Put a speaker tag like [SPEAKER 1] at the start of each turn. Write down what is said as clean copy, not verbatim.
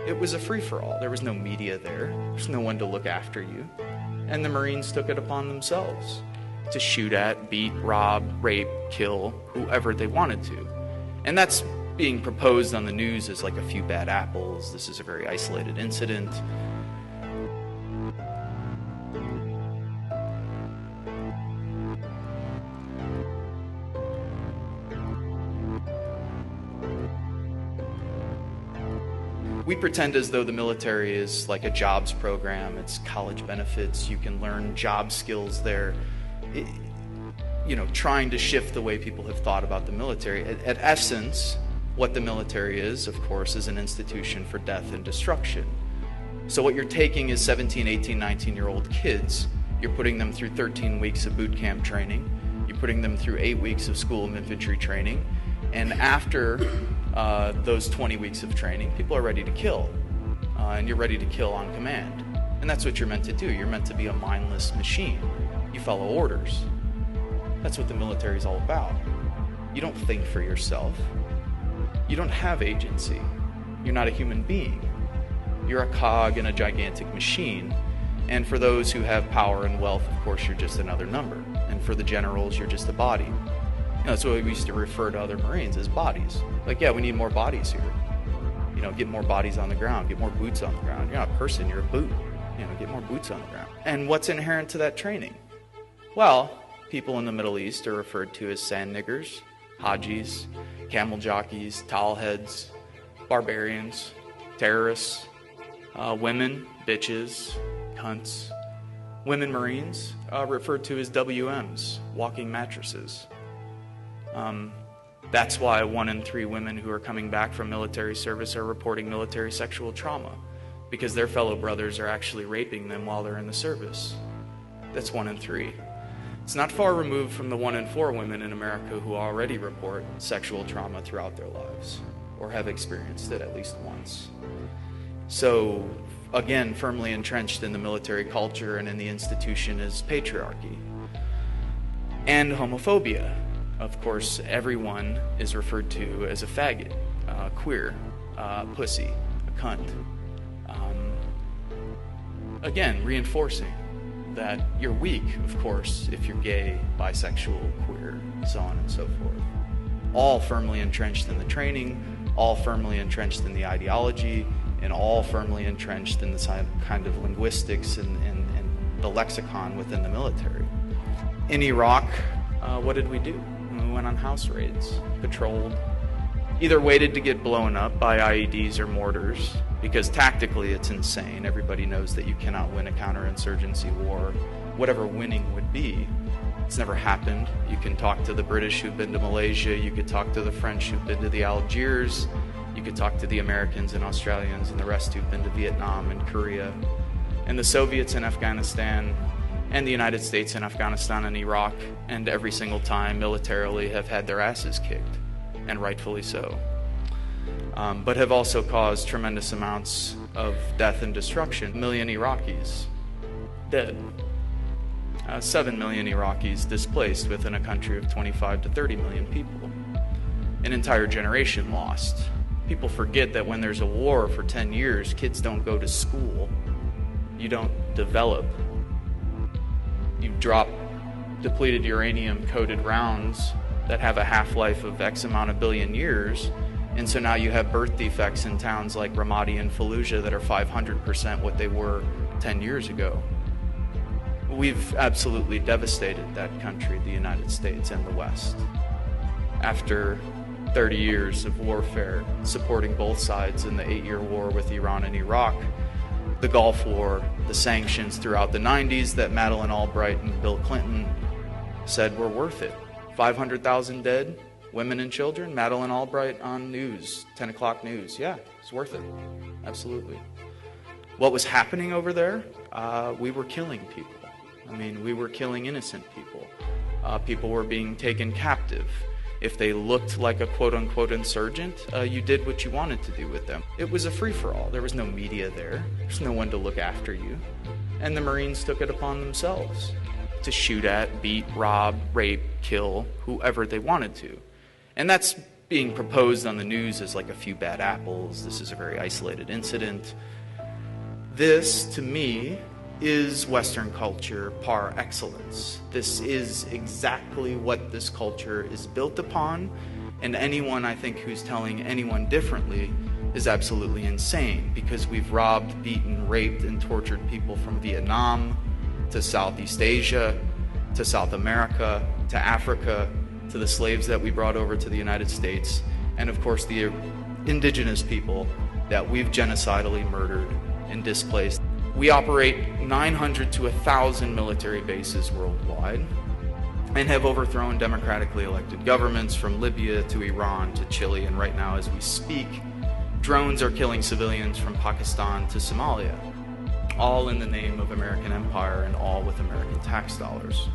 [SPEAKER 1] It was a free-for-all. There was no media there. There's no one to look after you. And the Marines took it upon themselves to shoot at, beat, rob, rape, kill whoever they wanted to. And that's being proposed on the news as like a few bad apples. This is a very isolated incident. We pretend as though the military is like a jobs program. It's college benefits. You can learn job skills there. Trying to shift the way people have thought about the military. At essence, what the military is, of course, is an institution for death and destruction. So what you're taking is 17, 18, 19-year-old kids. You're putting them through 13 weeks of boot camp training. You're putting them through 8 weeks of school of infantry training. And after those 20 weeks of training, people are ready to kill. And you're ready to kill on command. And that's what you're meant to do. You're meant to be a mindless machine. You follow orders. That's what the military is all about. You don't think for yourself. You don't have agency. You're not a human being. You're a cog in a gigantic machine. And for those who have power and wealth, of course, you're just another number. And for the generals, you're just a body. That's what we used to refer to other Marines as bodies. Like, yeah, we need more bodies here. Get more bodies on the ground, get more boots on the ground. You're not a person, you're a boot. Get more boots on the ground. And what's inherent to that training? Well, people in the Middle East are referred to as sand niggers, hajis, camel jockeys, towelheads, barbarians, terrorists, women, bitches, cunts. Women Marines referred to as WMs, walking mattresses. That's why 1 in 3 women who are coming back from military service are reporting military sexual trauma, because their fellow brothers are actually raping them while they're in the service. That's 1 in 3. It's not far removed from the 1 in 4 women in America who already report sexual trauma throughout their lives, or have experienced it at least once. So, again, firmly entrenched in the military culture and in the institution is patriarchy. And homophobia. Of course, everyone is referred to as a faggot, queer, pussy, a cunt. Again, reinforcing that you're weak, of course, if you're gay, bisexual, queer, so on and so forth. All firmly entrenched in the training, all firmly entrenched in the ideology, and all firmly entrenched in the kind of linguistics and the lexicon within the military. In Iraq, what did we do? We went on house raids, patrolled, either waited to get blown up by IEDs or mortars, because tactically it's insane. Everybody knows that you cannot win a counterinsurgency war, whatever winning would be. It's never happened. You can talk to the British who've been to Malaysia, you could talk to the French who've been to the Algiers, you could talk to the Americans and Australians and the rest who've been to Vietnam and Korea, and the Soviets in Afghanistan, and the United States in Afghanistan and Iraq, and every single time militarily have had their asses kicked, and rightfully so. But have also caused tremendous amounts of death and destruction. 1 million Iraqis dead. 7 million Iraqis displaced within a country of 25 to 30 million people. An entire generation lost. People forget that when there's a war for 10 years, kids don't go to school. You don't develop. You drop depleted uranium-coated rounds that have a half-life of X amount of billion years, and so now you have birth defects in towns like Ramadi and Fallujah that are 500% what they were 10 years ago. We've absolutely devastated that country, the United States and the West. After 30 years of warfare, supporting both sides in the 8-year war with Iran and Iraq, the Gulf War, the sanctions throughout the 90s that Madeleine Albright and Bill Clinton said were worth it. 500,000 dead, women and children, Madeleine Albright on news, 10 o'clock news. Yeah, it's worth it. Absolutely. What was happening over there? We were killing people. We were killing innocent people. People were being taken captive. If they looked like a quote-unquote insurgent, you did what you wanted to do with them. It was a free-for-all. There was no media there. There's no one to look after you. And the Marines took it upon themselves to shoot at, beat, rob, rape, kill whoever they wanted to. And that's being proposed on the news as like a few bad apples. This is a very isolated incident. This, to me, is Western culture par excellence. This is exactly what this culture is built upon, and anyone, I think, who's telling anyone differently is absolutely insane, because we've robbed, beaten, raped, and tortured people from Vietnam to Southeast Asia, to South America, to Africa, to the slaves that we brought over to the United States, and of course the indigenous people that we've genocidally murdered and displaced. We operate 900 to 1,000 military bases worldwide and have overthrown democratically elected governments from Libya to Iran to Chile, and right now as we speak, drones are killing civilians from Pakistan to Somalia, all in the name of American empire and all with American tax dollars.